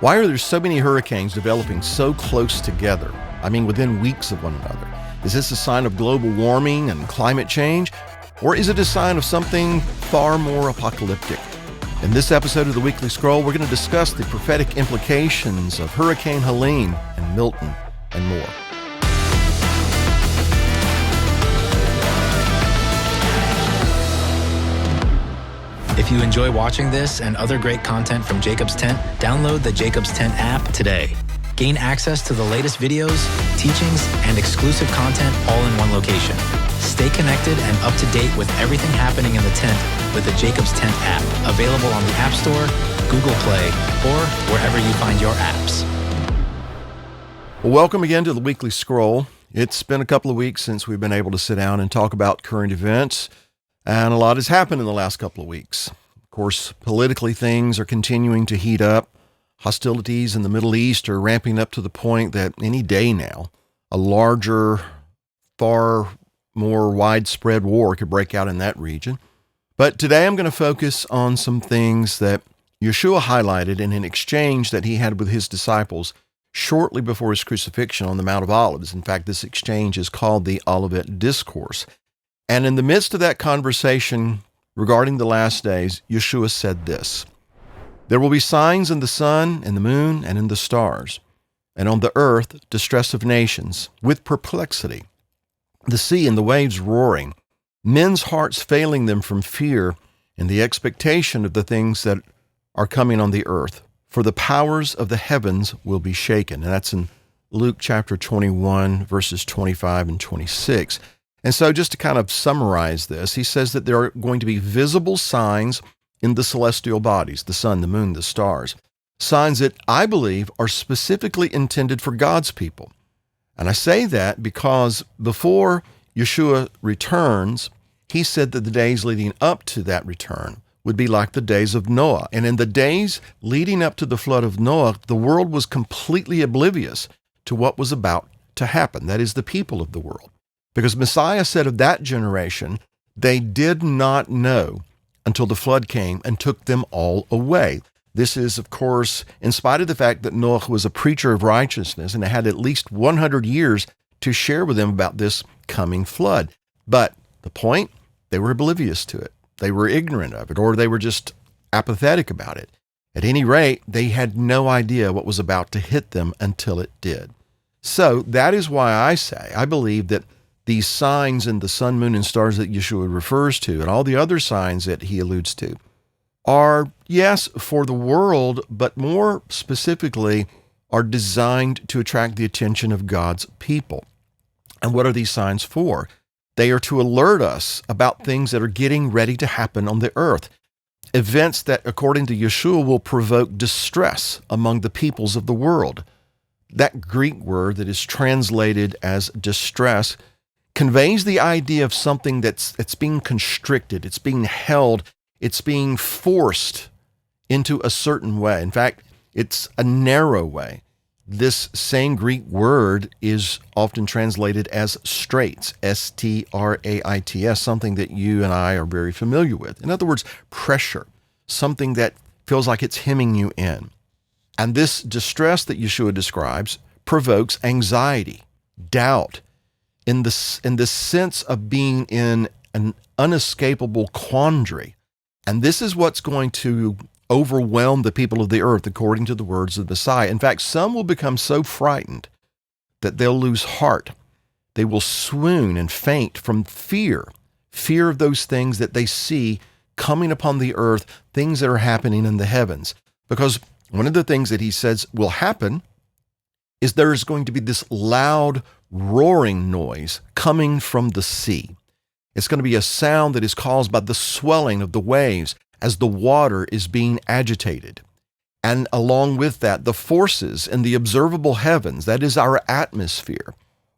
Why are there so many hurricanes developing so close together? I mean, within weeks of one another. Is this a sign of global warming and climate change? Or is it a sign of something far more apocalyptic? In this episode of the Weekly Scroll, we're going to discuss the prophetic implications of Hurricane Helene and Milton and more. If you enjoy watching this and other great content from Jacob's Tent, download the Jacob's Tent app today. Gain access to the latest videos, teachings, and exclusive content all in one location. Stay connected and up to date with everything happening in the tent with the Jacob's Tent app, available on the App Store, Google Play, or wherever you find your apps. Well, welcome again to the Weekly Scroll. It's been a couple of weeks since we've been able to sit down and talk about current events, and a lot has happened in the last couple of weeks. Of course, politically, things are continuing to heat up. Hostilities in the Middle East are ramping up to the point that any day now, a larger, far more widespread war could break out in that region. But today I'm going to focus on some things that Yeshua highlighted in an exchange that he had with his disciples shortly before his crucifixion on the Mount of Olives. In fact, this exchange is called the Olivet discourse. And in the midst of that conversation regarding the last days, Yeshua said this: "There will be signs in the sun, and the moon, and in the stars, and on the earth distress of nations, with perplexity, the sea and the waves roaring, men's hearts failing them from fear and the expectation of the things that are coming on the earth. For the powers of the heavens will be shaken." And that's in Luke chapter 21, verses 25 and 26. And so just to kind of summarize this, he says that there are going to be visible signs in the celestial bodies, the sun, the moon, the stars, signs that I believe are specifically intended for God's people. And I say that because before Yeshua returns, he said that the days leading up to that return would be like the days of Noah. And in the days leading up to the flood of Noah, the world was completely oblivious to what was about to happen. That is, the people of the world. Because Messiah said of that generation, they did not know until the flood came and took them all away. This is, of course, in spite of the fact that Noah was a preacher of righteousness and had at least 100 years to share with them about this coming flood. But the point, they were oblivious to it. They were ignorant of it, or they were just apathetic about it. At any rate, they had no idea what was about to hit them until it did. So that is why I believe that these signs in the sun, moon, and stars that Yeshua refers to, and all the other signs that he alludes to, are, yes, for the world, but more specifically, are designed to attract the attention of God's people. And what are these signs for? They are to alert us about things that are getting ready to happen on the earth. Events that, according to Yeshua, will provoke distress among the peoples of the world. That Greek word that is translated as distress conveys the idea of something that's being constricted, it's being held, it's being forced into a certain way. In fact, it's a narrow way. This same Greek word is often translated as straits, S-T-R-A-I-T-S, something that you and I are very familiar with. In other words, pressure, something that feels like it's hemming you in. And this distress that Yeshua describes provokes anxiety, doubt, in the sense of being in an unescapable quandary. And this is what's going to overwhelm the people of the earth, according to the words of the Messiah. In fact, some will become so frightened that they'll lose heart. They will swoon and faint from fear of those things that they see coming upon the earth, things that are happening in the heavens. Because one of the things that he says will happen is there is going to be this loud roaring noise coming from the sea. It's going to be a sound that is caused by the swelling of the waves as the water is being agitated. And along with that, the forces in the observable heavens, that is our atmosphere,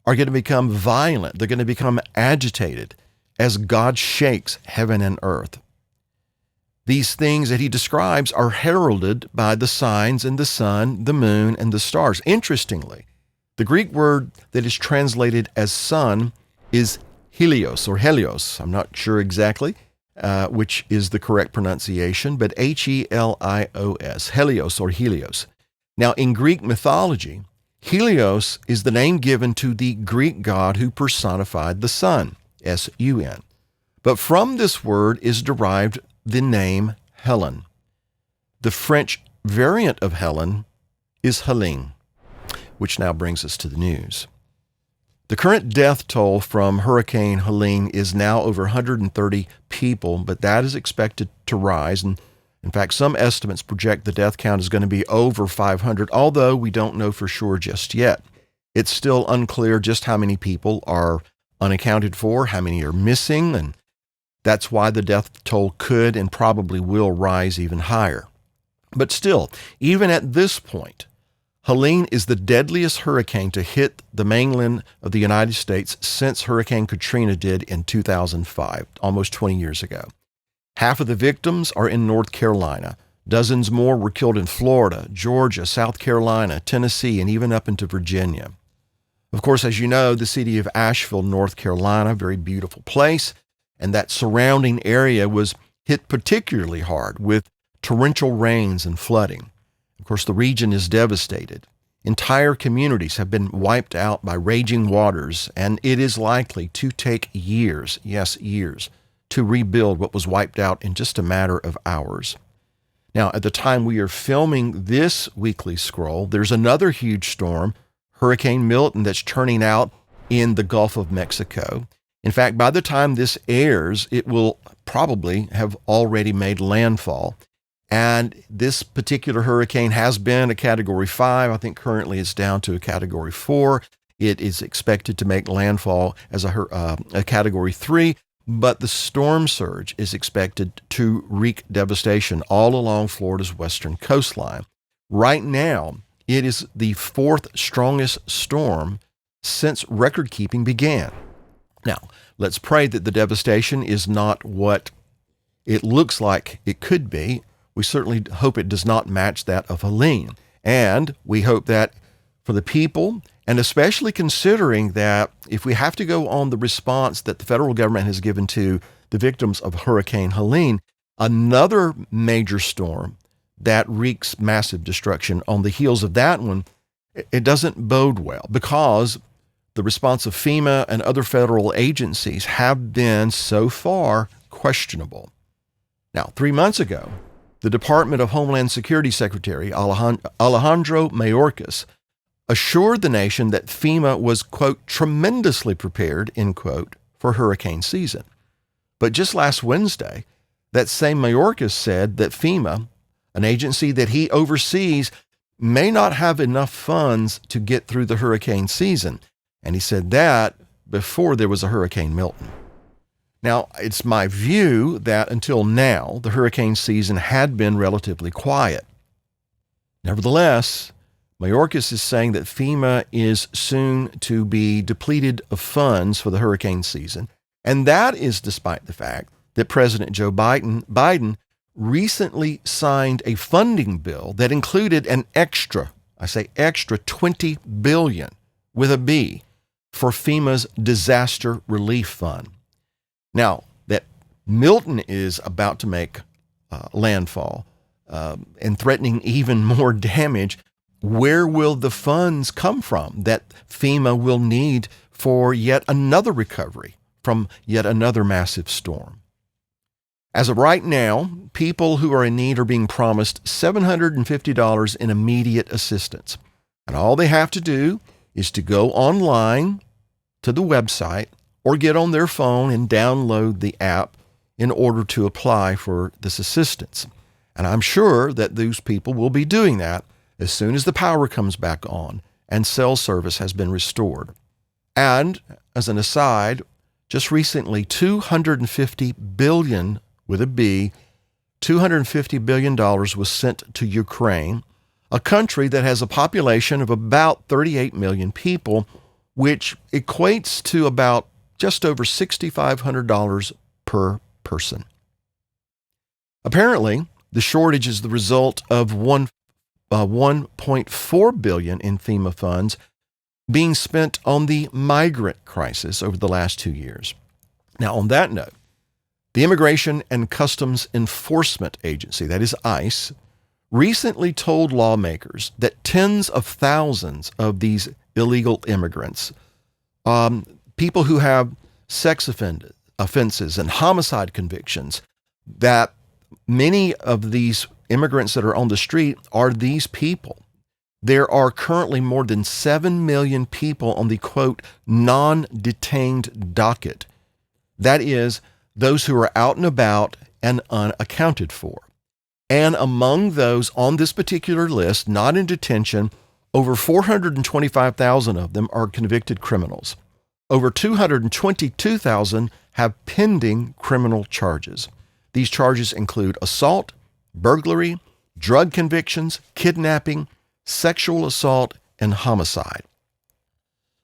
are going to become violent. They're going to become agitated as God shakes heaven and earth. These things that he describes are heralded by the signs in the sun, the moon, and the stars. Interestingly, the Greek word that is translated as sun is helios or helios. I'm not sure exactly which is the correct pronunciation, but Helios, helios or helios. Now, in Greek mythology, Helios is the name given to the Greek god who personified the sun, S-U-N. But from this word is derived the name Helen. The French variant of Helen is Helene, which now brings us to the news. The current death toll from Hurricane Helene is now over 130 people, but that is expected to rise. And in fact, some estimates project the death count is going to be over 500, although we don't know for sure just yet. It's still unclear just how many people are unaccounted for, how many are missing, and that's why the death toll could and probably will rise even higher. But still, even at this point, Helene is the deadliest hurricane to hit the mainland of the United States since Hurricane Katrina did in 2005, almost 20 years ago. Half of the victims are in North Carolina. Dozens more were killed in Florida, Georgia, South Carolina, Tennessee, and even up into Virginia. Of course, as you know, the city of Asheville, North Carolina, very beautiful place, and that surrounding area was hit particularly hard with torrential rains and flooding. Of course, the region is devastated. Entire communities have been wiped out by raging waters, and it is likely to take years, yes, years, to rebuild what was wiped out in just a matter of hours. Now, at the time we are filming this weekly scroll, there's another huge storm, Hurricane Milton, that's turning out in the Gulf of Mexico. In fact, by the time this airs, it will probably have already made landfall. And this particular hurricane has been a Category 5. I think currently it's down to a Category 4. It is expected to make landfall as a Category 3. But the storm surge is expected to wreak devastation all along Florida's western coastline. Right now, it is the fourth strongest storm since record keeping began. Now, let's pray that the devastation is not what it looks like it could be. We certainly hope it does not match that of Helene. And we hope that for the people, and especially considering that if we have to go on the response that the federal government has given to the victims of Hurricane Helene, another major storm that wreaks massive destruction on the heels of that one, it doesn't bode well because the response of FEMA and other federal agencies have been so far questionable. Now, 3 months ago, the Department of Homeland Security Secretary Alejandro Mayorkas assured the nation that FEMA was, quote, tremendously prepared, end quote, for hurricane season. But just last Wednesday, that same Mayorkas said that FEMA, an agency that he oversees, may not have enough funds to get through the hurricane season. And he said that before there was a Hurricane Milton. Now, it's my view that until now, the hurricane season had been relatively quiet. Nevertheless, Mayorkas is saying that FEMA is soon to be depleted of funds for the hurricane season, and that is despite the fact that President Joe Biden recently signed a funding bill that included an extra, I say extra, $20 billion with a B for FEMA's Disaster Relief Fund. Now, that Milton is about to make landfall and threatening even more damage, where will the funds come from that FEMA will need for yet another recovery from yet another massive storm? As of right now, people who are in need are being promised $750 in immediate assistance. And all they have to do is to go online to the website or get on their phone and download the app in order to apply for this assistance. And I'm sure that those people will be doing that as soon as the power comes back on and cell service has been restored. And as an aside, just recently, $250 billion with a B, $250 billion was sent to Ukraine, a country that has a population of about 38 million people, which equates to about just over $6,500 per person. Apparently, the shortage is the result of $1.4 billion in FEMA funds being spent on the migrant crisis over the last 2 years. Now, on that note, the Immigration and Customs Enforcement Agency, that is ICE, recently told lawmakers that tens of thousands of these illegal immigrants, people who have sex offenses and homicide convictions, that many of these immigrants that are on the street are these people. There are currently more than 7 million people on the, quote, non-detained docket. That is, those who are out and about and unaccounted for. And among those on this particular list, not in detention, over 425,000 of them are convicted criminals. Over 222,000 have pending criminal charges. These charges include assault, burglary, drug convictions, kidnapping, sexual assault, and homicide.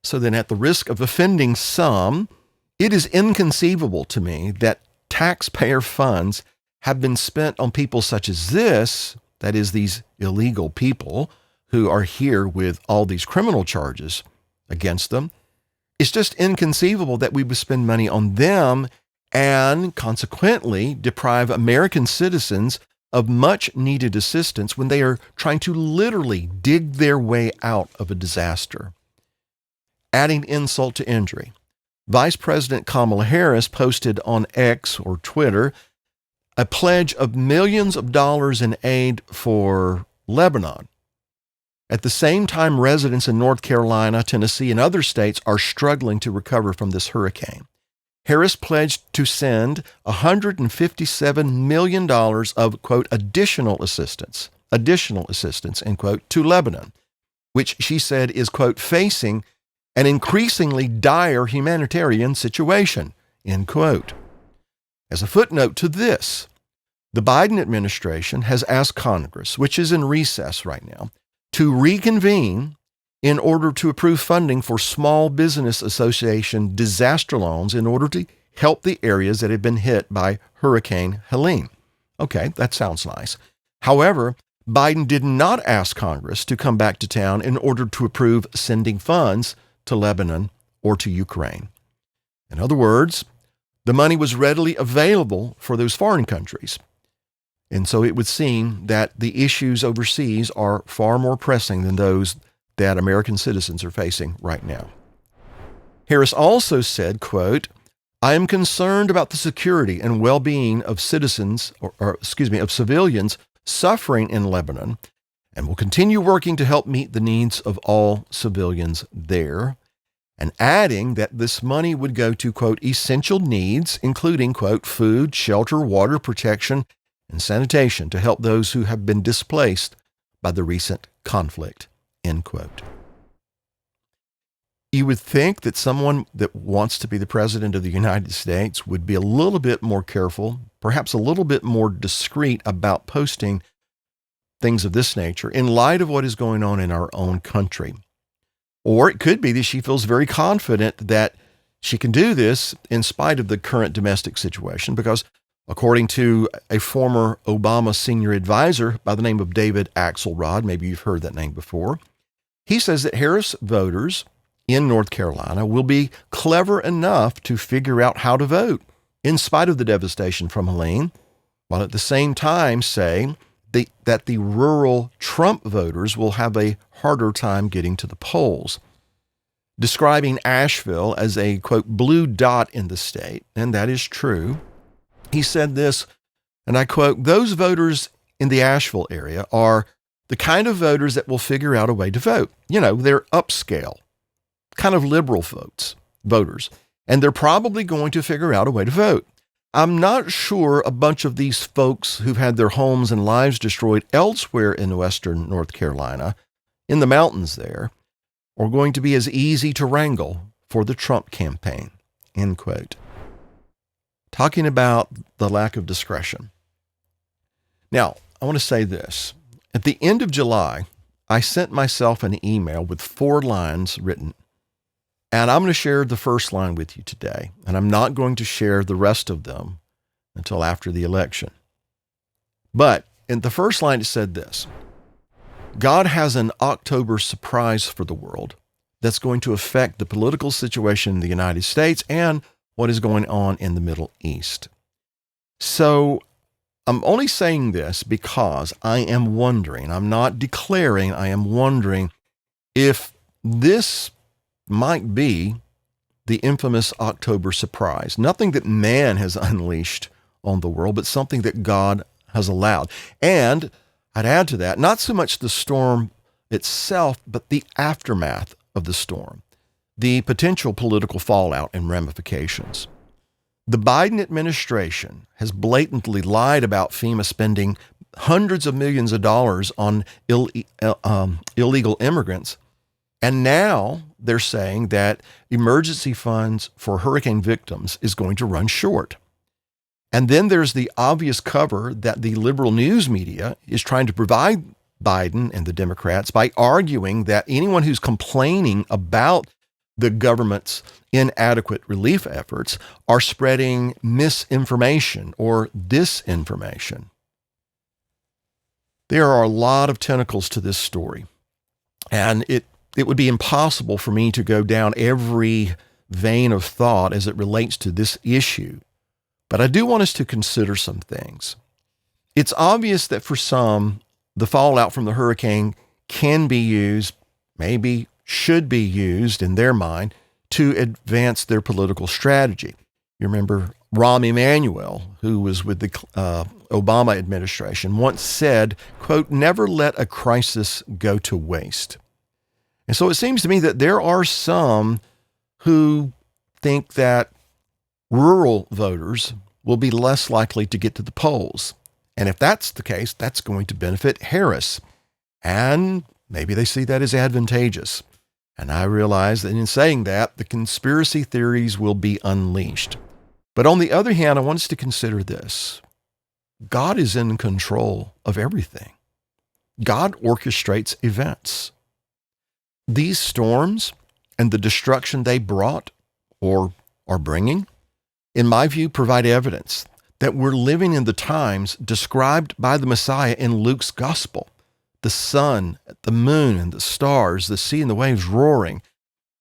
So then, at the risk of offending some, it is inconceivable to me that taxpayer funds have been spent on people such as this, that is, these illegal people who are here with all these criminal charges against them. It's just inconceivable that we would spend money on them and consequently deprive American citizens of much needed assistance when they are trying to literally dig their way out of a disaster. Adding insult to injury, Vice President Kamala Harris posted on X or Twitter a pledge of millions of dollars in aid for Lebanon. At the same time, residents in North Carolina, Tennessee, and other states are struggling to recover from this hurricane. Harris pledged to send $157 million of, quote, additional assistance, end quote, to Lebanon, which she said is, quote, facing an increasingly dire humanitarian situation, end quote. As a footnote to this, the Biden administration has asked Congress, which is in recess right now, to reconvene in order to approve funding for Small Business Association disaster loans in order to help the areas that have been hit by Hurricane Helene. Okay, that sounds nice. However, Biden did not ask Congress to come back to town in order to approve sending funds to Lebanon or to Ukraine. In other words, the money was readily available for those foreign countries. And so it would seem that the issues overseas are far more pressing than those that American citizens are facing right now. Harris also said, quote, I am concerned about the security and well-being of citizens, of civilians suffering in Lebanon, and will continue working to help meet the needs of all civilians there, and adding that this money would go to, quote, essential needs, including, quote, food, shelter, water protection, and sanitation to help those who have been displaced by the recent conflict, end quote. You would think that someone that wants to be the president of the United States would be a little bit more careful, perhaps a little bit more discreet about posting things of this nature in light of what is going on in our own country. Or it could be that she feels very confident that she can do this in spite of the current domestic situation, because according to a former Obama senior advisor by the name of David Axelrod, maybe you've heard that name before, he says that Harris voters in North Carolina will be clever enough to figure out how to vote in spite of the devastation from Helene, while at the same time saying that the rural Trump voters will have a harder time getting to the polls. Describing Asheville as a, quote, blue dot in the state, and that is true, he said this, and I quote, those voters in the Asheville area are the kind of voters that will figure out a way to vote. You know, they're upscale, kind of liberal voters, and they're probably going to figure out a way to vote. I'm not sure a bunch of these folks who've had their homes and lives destroyed elsewhere in western North Carolina, in the mountains there, are going to be as easy to wrangle for the Trump campaign, end quote. Talking about the lack of discretion. Now, I want to say this. At the end of July, I sent myself an email with 4 lines written. And I'm going to share the first line with you today. And I'm not going to share the rest of them until after the election. But in the first line, it said this: God has an October surprise for the world that's going to affect the political situation in the United States and what is going on in the Middle East. So I'm only saying this because I am wondering, I'm not declaring, I am wondering if this might be the infamous October surprise. Nothing that man has unleashed on the world, but something that God has allowed. And I'd add to that, not so much the storm itself, but the aftermath of the storm, the potential political fallout and ramifications. The Biden administration has blatantly lied about FEMA spending hundreds of millions of dollars on illegal immigrants. And now they're saying that emergency funds for hurricane victims is going to run short. And then there's the obvious cover that the liberal news media is trying to provide Biden and the Democrats by arguing that anyone who's complaining about the government's inadequate relief efforts are spreading misinformation or disinformation. There are a lot of tentacles to this story, and it would be impossible for me to go down every vein of thought as it relates to this issue. But I do want us to consider some things. It's obvious that for some, the fallout from the hurricane can be used, maybe should be used in their mind, to advance their political strategy. You remember Rahm Emanuel, who was with the Obama administration, once said, quote, "Never let a crisis go to waste." And so it seems to me that there are some who think that rural voters will be less likely to get to the polls. And if that's the case, that's going to benefit Harris. And maybe they see that as advantageous. And I realize that in saying that, the conspiracy theories will be unleashed. But on the other hand, I want us to consider this. God is in control of everything. God orchestrates events. These storms and the destruction they brought or are bringing, in my view, provide evidence that we're living in the times described by the Messiah in Luke's gospel. The sun, the moon, and the stars, the sea and the waves roaring.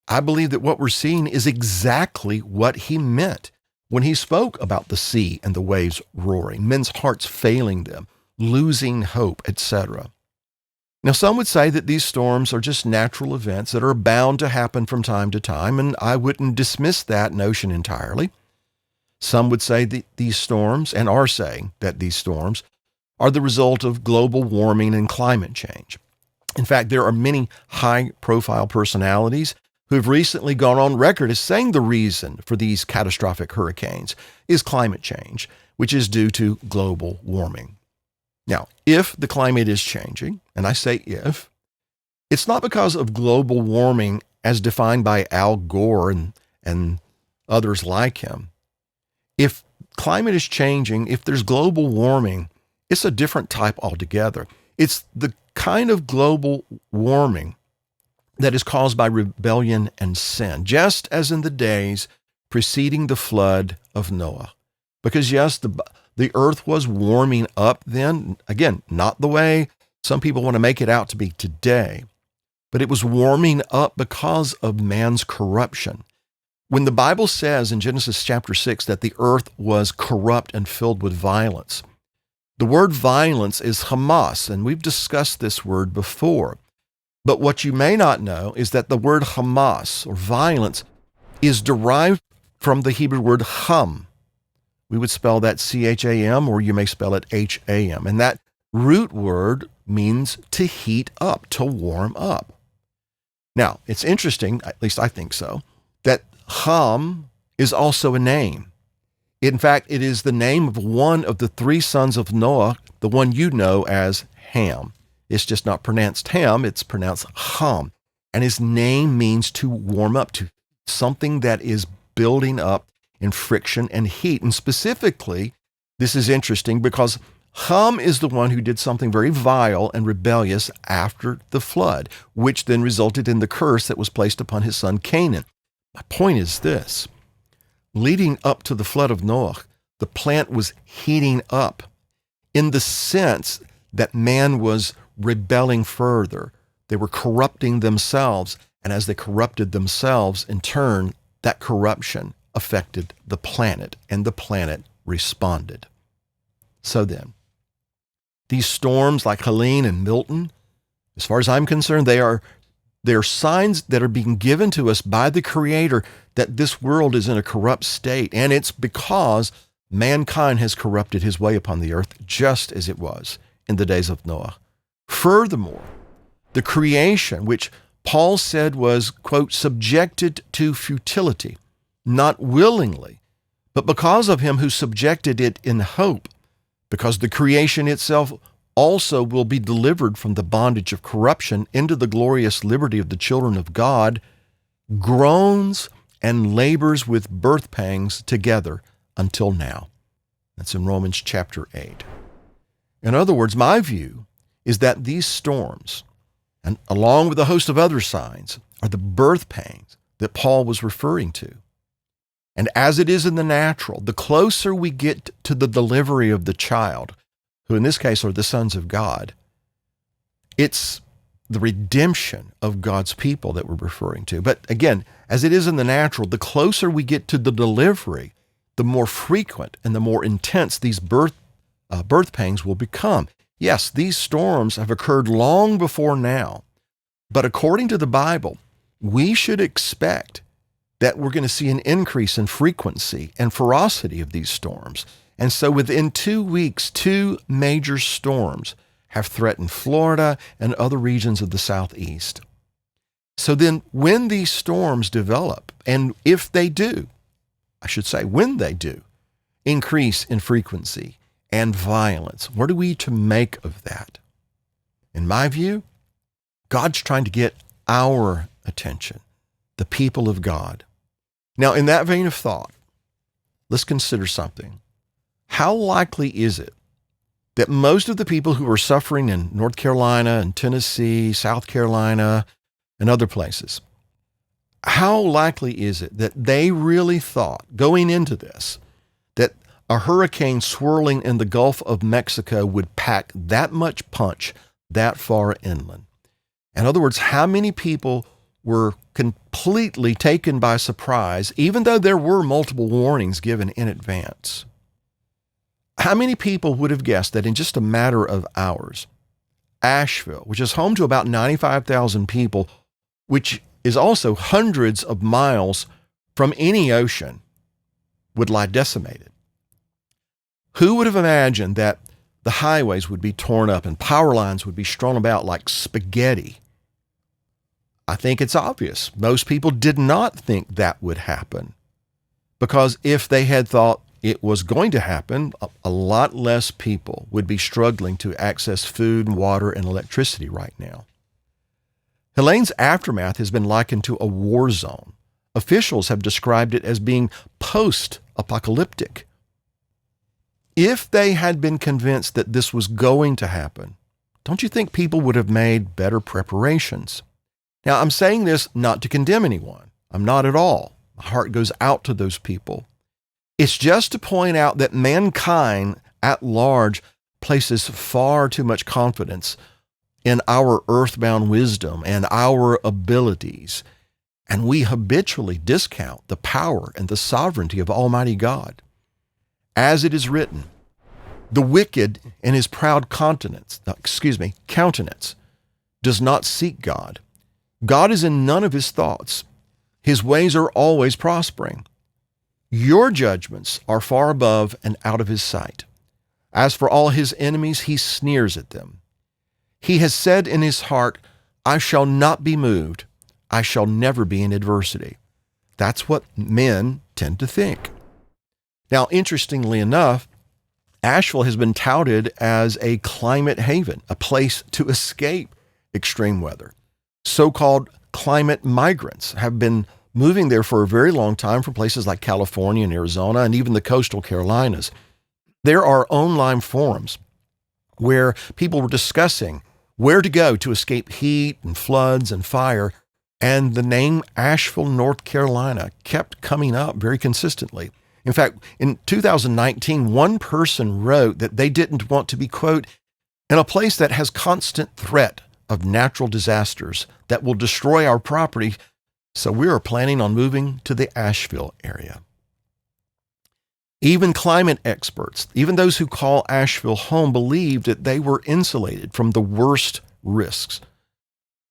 I believe that what we're seeing is exactly what he meant when he spoke about the sea and the waves roaring, men's hearts failing them, losing hope, etc. Now, some would say that these storms are just natural events that are bound to happen from time to time, and I wouldn't dismiss that notion entirely. Some would say that these storms, and are saying that these storms, are the result of global warming and climate change. In fact, there are many high-profile personalities who have recently gone on record as saying the reason for these catastrophic hurricanes is climate change, which is due to global warming. Now, if the climate is changing, and I say if, it's not because of global warming as defined by Al Gore and others like him. If climate is changing, if there's global warming, it's a different type altogether. It's the kind of global warming that is caused by rebellion and sin, just as in the days preceding the flood of Noah. Because yes, the earth was warming up then, again, not the way some people want to make it out to be today, but it was warming up because of man's corruption. When the Bible says in Genesis chapter 6 that the earth was corrupt and filled with violence, the word violence is Hamas, and we've discussed this word before. But what you may not know is that the word Hamas, or violence, is derived from the Hebrew word Ham. We would spell that C-H-A-M, or you may spell it H-A-M. And that root word means to heat up, to warm up. Now, it's interesting, at least I think so, that Ham is also a name. In fact, it is the name of one of the three sons of Noah, the one you know as Ham. It's just not pronounced Ham, it's pronounced Ham. And his name means to warm up, to something that is building up in friction and heat. And specifically, this is interesting because Ham is the one who did something very vile and rebellious after the flood, which then resulted in the curse that was placed upon his son Canaan. My point is this. Leading up to the flood of Noah, the plant was heating up in the sense that man was rebelling further. They were corrupting themselves, and as they corrupted themselves, in turn, that corruption affected the planet, and the planet responded. So then, These storms like Helene and Milton, as far as I'm concerned, they are signs that are being given to us by the Creator that this world is in a corrupt state, and it's because mankind has corrupted his way upon the earth just as it was in the days of Noah. Furthermore, the creation, which Paul said was, quote, subjected to futility, not willingly, but because of him who subjected it in hope, because the creation itself also will be delivered from the bondage of corruption into the glorious liberty of the children of God, groans and labors with birth pangs together until now. That's in Romans chapter 8. In other words, my view is that these storms, and along with a host of other signs, are the birth pangs that Paul was referring to. And as it is in the natural, the closer we get to the delivery of the child, who in this case are the sons of God, it's the redemption of God's people that we're referring to. But again, as it is in the natural, the closer we get to the delivery, the more frequent and the more intense these birth pangs will become. Yes, these storms have occurred long before now, but according to the Bible, we should expect that we're going to see an increase in frequency and ferocity of these storms. And so within 2 weeks, 2 major storms have threatened Florida and other regions of the Southeast. So then when these storms develop, and if they do, I should say when they do, increase in frequency and violence, what are we to make of that? In my view, God's trying to get our attention, the people of God. Now, in that vein of thought, let's consider something. How likely is it that most of the people who are suffering in North Carolina and Tennessee, South Carolina, and other places, how likely is it that they really thought, going into this, that a hurricane swirling in the Gulf of Mexico would pack that much punch that far inland? In other words, how many people were completely taken by surprise, even though there were multiple warnings given in advance? How many people would have guessed that in just a matter of hours, Asheville, which is home to about 95,000 people, which is also hundreds of miles from any ocean, would lie decimated? Who would have imagined that the highways would be torn up and power lines would be strewn about like spaghetti? I think it's obvious. Most people did not think that would happen, because if they had thought it was going to happen, a lot less people would be struggling to access food, water, and electricity right now. Helene's aftermath has been likened to a war zone. Officials have described it as being post-apocalyptic. If they had been convinced that this was going to happen, don't you think people would have made better preparations? Now, I'm saying this not to condemn anyone. I'm not at all. My heart goes out to those people. It's just to point out that mankind at large places far too much confidence in our earthbound wisdom and our abilities, and we habitually discount the power and the sovereignty of Almighty God. As it is written, the wicked in his proud countenance does not seek God. God is in none of his thoughts. His ways are always prospering. Your judgments are far above and out of his sight. As for all his enemies, he sneers at them. He has said in his heart, I shall not be moved. I shall never be in adversity. That's what men tend to think. Now, interestingly enough, Asheville has been touted as a climate haven, a place to escape extreme weather. So-called climate migrants have been moving there for a very long time from places like California and Arizona and even the coastal Carolinas. There are online forums where people were discussing where to go to escape heat and floods and fire, and the name Asheville, North Carolina kept coming up very consistently. In fact, in 2019, one person wrote that they didn't want to be, quote, in a place that has constant threat of natural disasters that will destroy our property, so we are planning on moving to the Asheville area. Even climate experts, even those who call Asheville home, believed that they were insulated from the worst risks.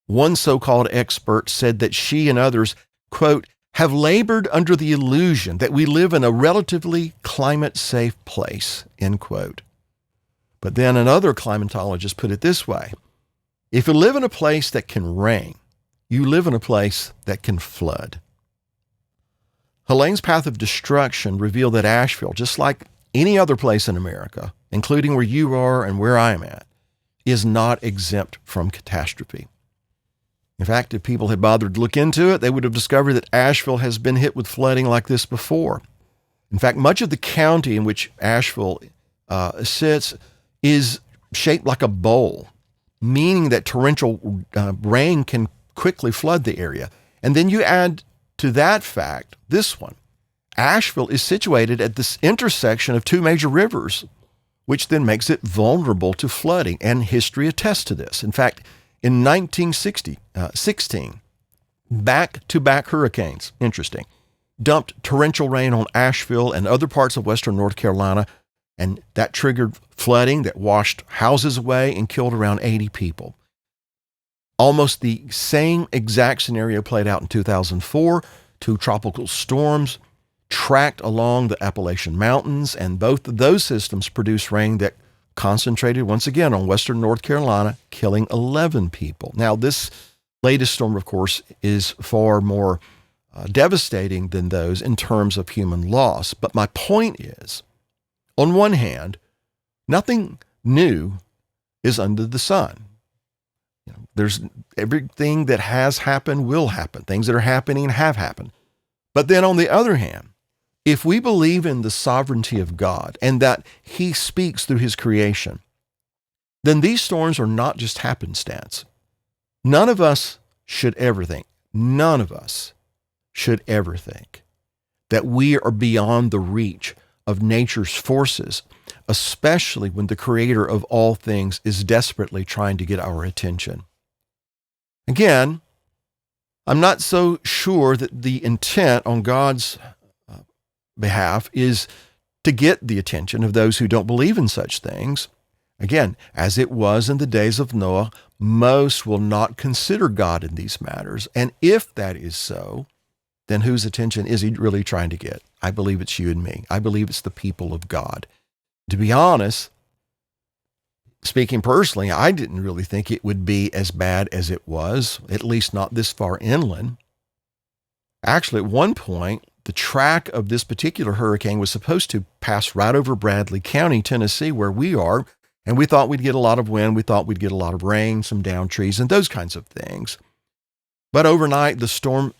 One so-called expert said that she and others, quote, have labored under the illusion that we live in a relatively climate-safe place, end quote. But then another climatologist put it this way: if you live in a place that can rain, you live in a place that can flood. Helene's path of destruction revealed that Asheville, just like any other place in America, including where you are and where I am at, is not exempt from catastrophe. In fact, if people had bothered to look into it, they would have discovered that Asheville has been hit with flooding like this before. In fact, much of the county in which Asheville sits is shaped like a bowl, meaning that torrential rain can quickly flood the area. And then you add to that fact this one: Asheville is situated at this intersection of two major rivers, which then makes it vulnerable to flooding, and history attests to this. In fact, in 1916, back-to-back hurricanes, interesting, dumped torrential rain on Asheville and other parts of western North Carolina, and that triggered flooding that washed houses away and killed around 80 people. Almost the same exact scenario played out in 2004. Two tropical storms tracked along the Appalachian Mountains, and both of those systems produced rain that concentrated once again on western North Carolina, killing 11 people. Now, this latest storm, of course, is far more devastating than those in terms of human loss. But my point is, on one hand, nothing new is under the sun. There's everything that has happened will happen, things that are happening and have happened. But then on the other hand, if we believe in the sovereignty of God and that He speaks through His creation, then these storms are not just happenstance. None of us should ever think that we are beyond the reach of nature's forces, especially when the Creator of all things is desperately trying to get our attention. Again, I'm not so sure that the intent on God's behalf is to get the attention of those who don't believe in such things. Again, as it was in the days of Noah, most will not consider God in these matters. And if that is so, then whose attention is He really trying to get? I believe it's you and me. I believe it's the people of God. To be honest, speaking personally, I didn't really think it would be as bad as it was, at least not this far inland. Actually, at one point, the track of this particular hurricane was supposed to pass right over Bradley County, Tennessee, where we are, and we thought we'd get a lot of wind, we thought we'd get a lot of rain, some downed trees, and those kinds of things. But overnight, the storm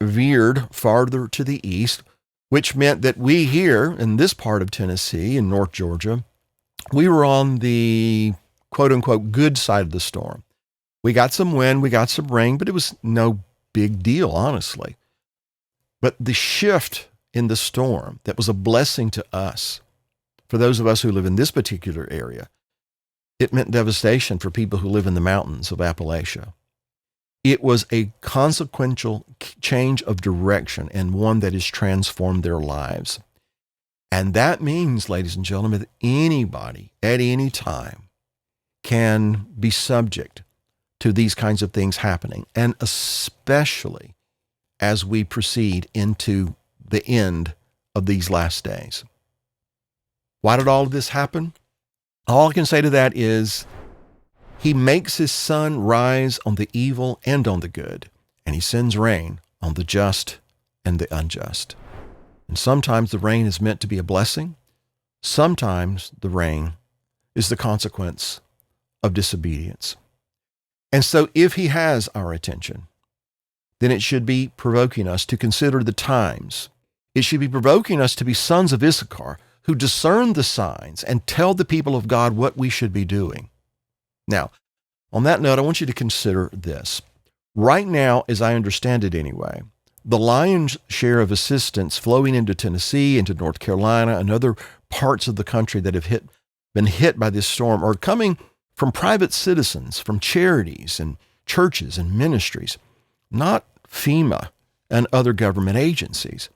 veered farther to the east, which meant that we here in this part of Tennessee, in North Georgia, we were on the quote-unquote good side of the storm. We got some wind, we got some rain, but it was no big deal, honestly. But the shift in the storm that was a blessing to us, for those of us who live in this particular area, it meant devastation for people who live in the mountains of Appalachia. It was a consequential change of direction and one that has transformed their lives. And that means, ladies and gentlemen, that anybody at any time can be subject to these kinds of things happening, and especially as we proceed into the end of these last days. Why did all of this happen? All I can say to that is He makes His sun rise on the evil and on the good, and He sends rain on the just and the unjust. And sometimes the rain is meant to be a blessing. Sometimes the rain is the consequence of disobedience. And so if He has our attention, then it should be provoking us to consider the times. It should be provoking us to be sons of Issachar who discern the signs and tell the people of God what we should be doing. Now, on that note, I want you to consider this. Right now, as I understand it anyway, the lion's share of assistance flowing into Tennessee, into North Carolina, and other parts of the country that have been hit by this storm are coming from private citizens, from charities and churches and ministries, not FEMA and other government agencies.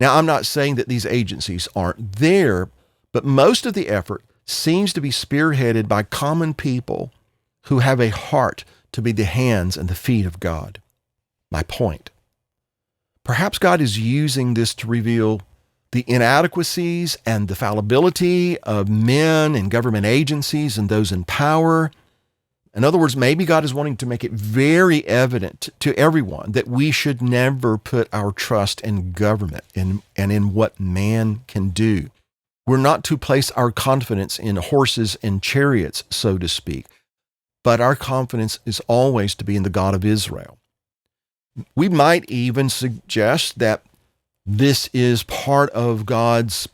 Now, I'm not saying that these agencies aren't there, but most of the effort seems to be spearheaded by common people who have a heart to be the hands and the feet of God. My point. Perhaps God is using this to reveal the inadequacies and the fallibility of men and government agencies and those in power. In other words, maybe God is wanting to make it very evident to everyone that we should never put our trust in government and in what man can do. We're not to place our confidence in horses and chariots, so to speak, but our confidence is always to be in the God of Israel. We might even suggest that this is part of God's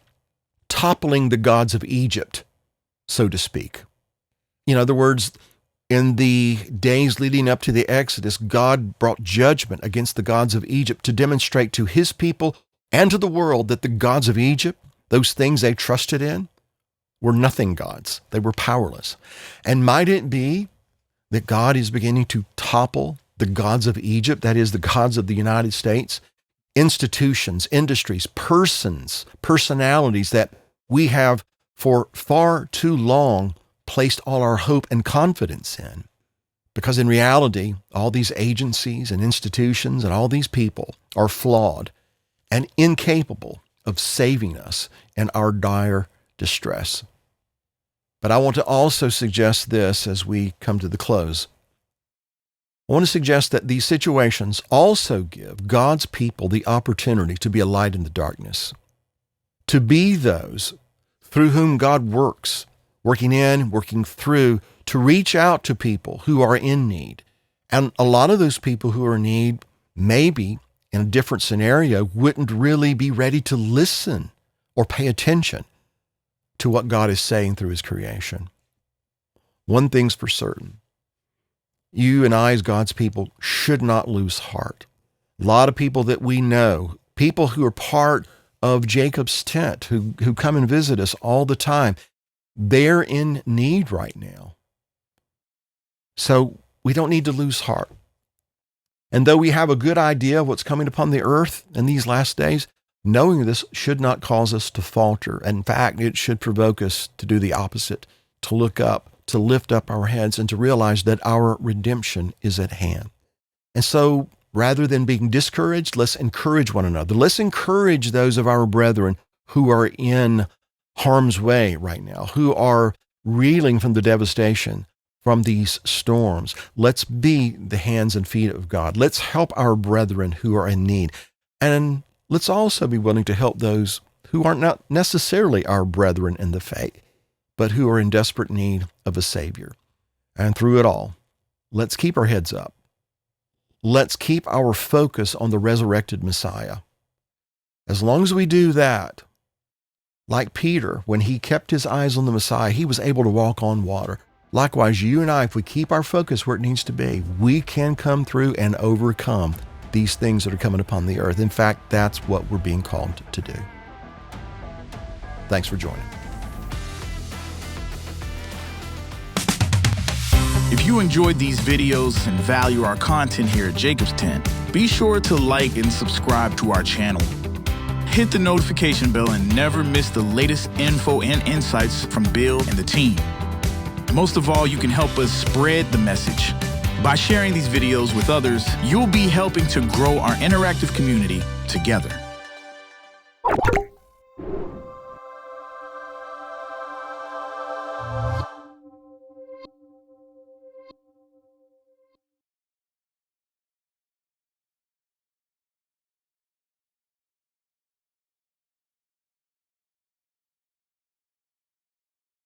toppling the gods of Egypt, so to speak. In other words, in the days leading up to the Exodus, God brought judgment against the gods of Egypt to demonstrate to his people and to the world that the gods of Egypt, those things they trusted in, were nothing gods. They were powerless. And might it be that God is beginning to topple the gods of Egypt, that is, the gods of the United States, institutions, industries, persons, personalities that we have for far too long placed all our hope and confidence in? Because in reality, all these agencies and institutions and all these people are flawed and incapable of saving us in our dire distress. But I want to also suggest this as we come to the close. I want to suggest that these situations also give God's people the opportunity to be a light in the darkness, to be those through whom God works, working in, working through, to reach out to people who are in need. And a lot of those people who are in need, maybe in a different scenario, wouldn't really be ready to listen or pay attention to what God is saying through his creation. One thing's for certain. You and I, as God's people, should not lose heart. A lot of people that we know, people who are part of Jacob's tent, who come and visit us all the time, they're in need right now. So we don't need to lose heart. And though we have a good idea of what's coming upon the earth in these last days, knowing this should not cause us to falter. In fact, it should provoke us to do the opposite, to look up, to lift up our heads, and to realize that our redemption is at hand. And so, rather than being discouraged, let's encourage one another. Let's encourage those of our brethren who are in harm's way right now, who are reeling from the devastation from these storms. Let's be the hands and feet of God. Let's help our brethren who are in need. And let's also be willing to help those who are not necessarily our brethren in the faith, but who are in desperate need of a Savior. And through it all, let's keep our heads up. Let's keep our focus on the resurrected Messiah. As long as we do that, like Peter, when he kept his eyes on the Messiah, he was able to walk on water. Likewise, you and I, if we keep our focus where it needs to be, we can come through and overcome these things that are coming upon the earth. In fact, that's what we're being called to do. Thanks for joining. If you enjoyed these videos and value our content here at Jacob's Tent, be sure to like and subscribe to our channel. Hit the notification bell and never miss the latest info and insights from Bill and the team. Most of all, you can help us spread the message. By sharing these videos with others, you'll be helping to grow our interactive community together.